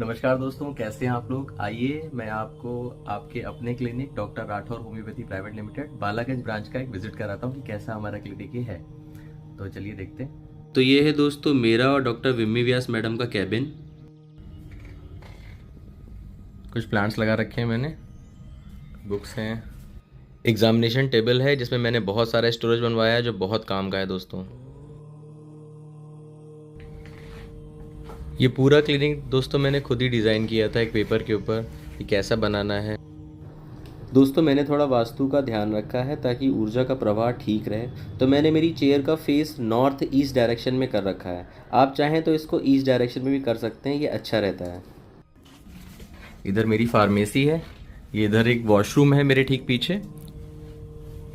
नमस्कार दोस्तों, कैसे हैं आप लोग। आइए मैं आपको आपके अपने clinic doctor Rathore homeopathy private limited Balaganj branch का एक विजिट कराता हूं कि कैसा हमारा क्लिनिक ये है। तो चलिए देखते हैं। तो ये है दोस्तों मेरा और डॉक्टर विम्मी व्यास मैडम का कैबिन। कुछ प्लांट्स लगा रखे हैं मैंने, बुक्स हैं, एग्जामिनेशन टेबल है जिसमें मैंने बहुत सारा स्टोरेज बनवाया है जो बहुत काम का है दोस्तों। ये पूरा क्लिनिक दोस्तों मैंने खुद ही डिज़ाइन किया था एक पेपर के ऊपर कि कैसा बनाना है। दोस्तों मैंने थोड़ा वास्तु का ध्यान रखा है ताकि ऊर्जा का प्रवाह ठीक रहे, तो मैंने मेरी चेयर का फेस नॉर्थ ईस्ट डायरेक्शन में कर रखा है। आप चाहें तो इसको ईस्ट डायरेक्शन में भी कर सकते हैं, ये अच्छा रहता है। इधर मेरी फार्मेसी है, ये इधर एक वॉशरूम है मेरे ठीक पीछे।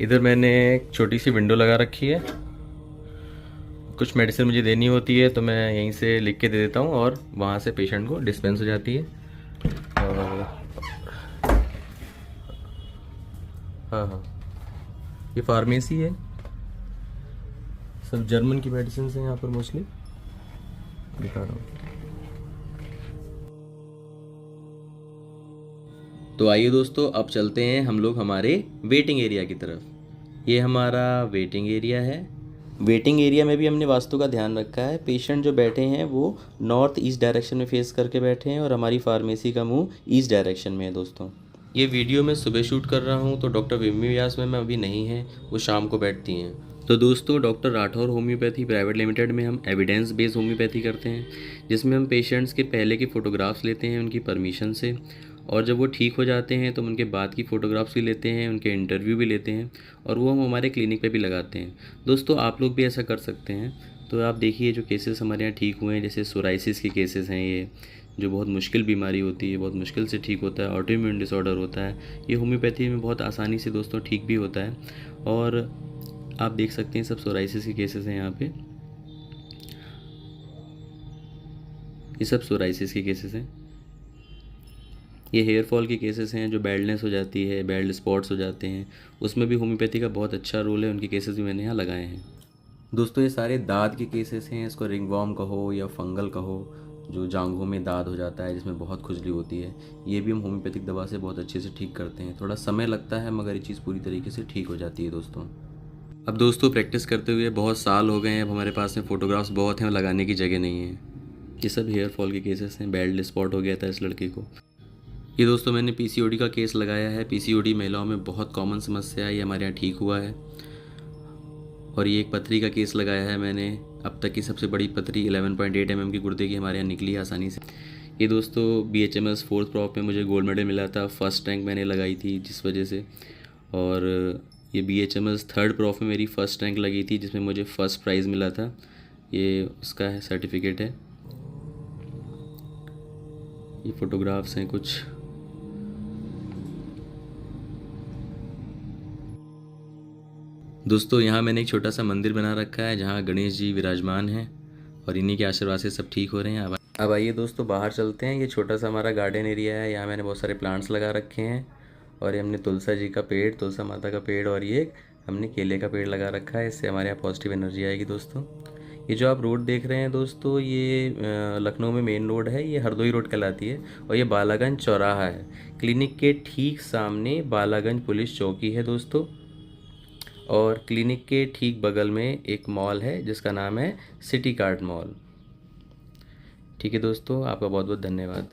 इधर मैंने एक छोटी सी विंडो लगा रखी है। कुछ मेडिसिन मुझे देनी होती है तो मैं यहीं से लिख के दे देता हूँ और वहाँ से पेशेंट को डिस्पेंस हो जाती है। और हाँ, ये फार्मेसी है, सब जर्मन की मेडिसिन हैं यहाँ पर मोस्टली, दिखा रहा हूँ। तो आइए दोस्तों अब चलते हैं हम लोग हमारे वेटिंग एरिया की तरफ। ये हमारा वेटिंग एरिया है। वेटिंग एरिया में भी हमने वास्तु का ध्यान रखा है। पेशेंट जो बैठे हैं वो नॉर्थ ईस्ट डायरेक्शन में फेस करके बैठे हैं और हमारी फार्मेसी का मुंह ईस्ट डायरेक्शन में है दोस्तों। ये वीडियो मैं सुबह शूट कर रहा हूँ तो डॉक्टर विम्मी व्यास मैम अभी नहीं है, वो शाम को बैठती हैं। तो दोस्तों doctor Rathore homeopathy private limited में हम एविडेंस बेस्ड होम्योपैथी करते हैं, जिसमें हम पेशेंट्स के पहले की फ़ोटोग्राफ्स लेते हैं उनकी परमिशन से, और जब वो ठीक हो जाते हैं तो हम उनके बाद की फ़ोटोग्राफ्स भी लेते हैं, उनके इंटरव्यू भी लेते हैं और वो हम हमारे क्लिनिक पे भी लगाते हैं। दोस्तों आप लोग भी ऐसा कर सकते हैं। तो आप देखिए जो केसेस हमारे यहाँ ठीक हुए हैं, जैसे सोराइसिस के केसेस हैं, ये जो बहुत मुश्किल बीमारी होती है, बहुत मुश्किल से ठीक होता है, ऑटो इम्यून डिसऑर्डर होता है, ये होम्योपैथी में बहुत आसानी से दोस्तों ठीक भी होता है। और आप देख सकते हैं सब सोराइसिस के केसेस हैं यहाँ पे, ये सब सोराइसिस के केसेस हैं। ये हेयर फॉल के केसेस हैं, जो बैल्डनेस हो जाती है, बैल्ड स्पॉट्स हो जाते हैं, उसमें भी होम्योपैथी का बहुत अच्छा रोल है, उनके केसेस भी मैंने यहाँ लगाए हैं। दोस्तों ये सारे दाद के केसेस हैं, इसको रिंगवॉर्म कहो या फंगल कहो, जो जांघों में दाद हो जाता है जिसमें बहुत खुजली होती है, ये भी हम होम्योपैथिक दवा से बहुत अच्छे से ठीक करते हैं। थोड़ा समय लगता है मगर ये चीज़ पूरी तरीके से ठीक हो जाती है दोस्तों। अब दोस्तों प्रैक्टिस करते हुए बहुत साल हो गए हैं, अब हमारे पास में फ़ोटोग्राफ्स बहुत हैं और लगाने की जगह नहीं है। ये सब हेयर फॉल के केसेस हैं, बैल्ड स्पॉट हो गया था इस लड़के को। ये दोस्तों मैंने पीसीओडी का केस लगाया है। पीसीओडी महिलाओं में बहुत कॉमन समस्या है, ये हमारे यहाँ ठीक हुआ है। और ये एक पथरी का केस लगाया है मैंने, अब तक की सबसे बड़ी पथरी 11.8 mm की गुर्दे की हमारे यहाँ निकली आसानी से। ये दोस्तों BHMS 4th प्रॉप में मुझे गोल्ड मेडल मिला था, फर्स्ट रैंक मैंने लगाई थी जिस वजह से। और ये BHMS 3rd प्रॉप में मेरी फर्स्ट रैंक लगी थी जिसमें मुझे फर्स्ट प्राइज़ मिला था, ये उसका है सर्टिफिकेट है। ये फ़ोटोग्राफ्स हैं कुछ। दोस्तों यहाँ मैंने एक छोटा सा मंदिर बना रखा है जहाँ गणेश जी विराजमान हैं और इन्हीं के आशीर्वाद से सब ठीक हो रहे हैं। अब आइए दोस्तों बाहर चलते हैं। ये छोटा सा हमारा गार्डन एरिया है, यहाँ मैंने बहुत सारे प्लांट्स लगा रखे हैं। और ये हमने तुलसा जी का पेड़, तुलसा माता का पेड़ और ये हमने केले का पेड़ लगा रखा है, इससे हमारे यहाँ पॉजिटिव एनर्जी आएगी दोस्तों। ये जो आप रोड देख रहे हैं दोस्तों, ये लखनऊ में मेन रोड है, ये हरदोई रोड कहलाती है और ये बालागंज चौराहा है। क्लिनिक के ठीक सामने बालागंज पुलिस चौकी है दोस्तों, और क्लिनिक के ठीक बगल में एक मॉल है जिसका नाम है सिटी कार्ट मॉल। ठीक है दोस्तों, आपका बहुत बहुत धन्यवाद।